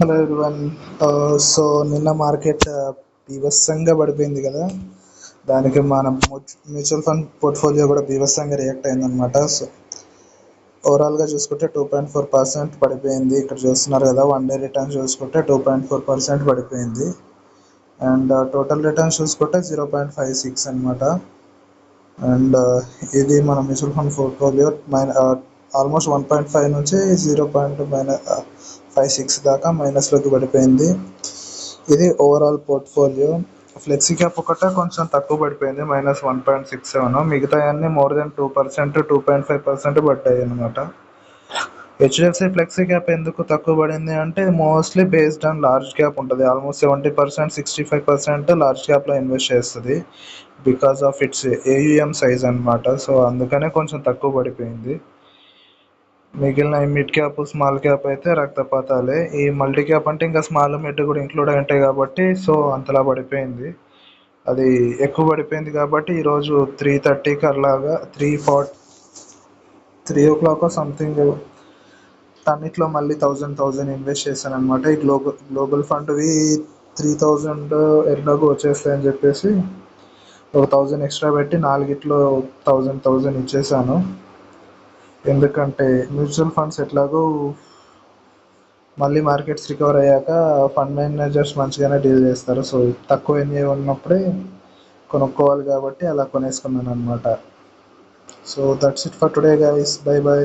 Hello everyone. So నిన్న market బీభత్సంగా పడిపోయింది కదా. దానికి మన మ్యూచువల్ ఫండ్ పోర్ట్ఫోలియో కూడా బీభత్సంగా రియాక్ట్ అయిందనమాట. సో ఓవరాల్గా చూసుకుంటే 2.4% పడిపోయింది. ఇక్కడ చూస్తున్నారు కదా, 1 డే రిటర్న్ చూసుకుంటే 2.4% పడిపోయింది. అండ్ టోటల్ రిటర్న్స్ చూసుకుంటే 0.56 అనమాట. అండ్ ఇది మన మ్యూచువల్ ఫండ్ పోర్ట్ఫోలియో ఆల్మోస్ట్ 1.5 నుంచి 0.56 దాకా మైనస్లోకి పడిపోయింది. ఇది ఓవరాల్ పోర్ట్ఫోలియో. ఫ్లెక్సీ క్యాప్ ఒకటే కొంచెం తక్కువ పడిపోయింది, -1.67. మిగతా అన్ని మోర్ దెన్ 2%, 2.5% పడ్డాయి అనమాట. హెచ్డిఎఫ్సి ఫ్లెక్సీ క్యాప్ ఎందుకు తక్కువ పడింది అంటే mostly based on large cap ఉంటుంది. ఆల్మోస్ట్ 70%, 65% లార్జ్ క్యాప్లో ఇన్వెస్ట్ చేస్తుంది because of it's AUM size అనమాట. సో అందుకనే కొంచెం తక్కువ పడిపోయింది. మిగిలిన ఈ మిడ్ క్యాప్, స్మాల్ క్యాప్ అయితే రక్తపాతాలే. ఈ మల్టీ క్యాప్ అంటే ఇంకా స్మాల్ మిడ్ కూడా ఇంక్లూడ్ అయి ఉంటాయి కాబట్టి సో అంతలా పడిపోయింది. అది ఎక్కువ పడిపోయింది కాబట్టి ఈరోజు 3:30కి అలాగా 3 o'clock సంథింగ్ అన్నిట్లో మళ్ళీ 1000 ఇన్వెస్ట్ చేశాను అనమాట. ఈ గ్లోబల్ ఫండ్వి 3000 ఎట్లాగో వచ్చేస్తాయని చెప్పేసి ఒక 1000 ఎక్స్ట్రా పెట్టి నాలుగిట్లో 1000 ఇచ్చేసాను. ఎందుకంటే మ్యూచువల్ ఫండ్స్ ఎట్లాగో మళ్ళీ మార్కెట్స్ రికవర్ అయ్యాక ఫండ్ మేనేజర్స్ మంచిగానే డీల్ చేస్తారు. సో తక్కువ ఎన్ని ఉన్నప్పుడే కొనుక్కోవాలి కాబట్టి అలా కొనేసుకున్నాను అనమాట. So that's it for today guys. By by.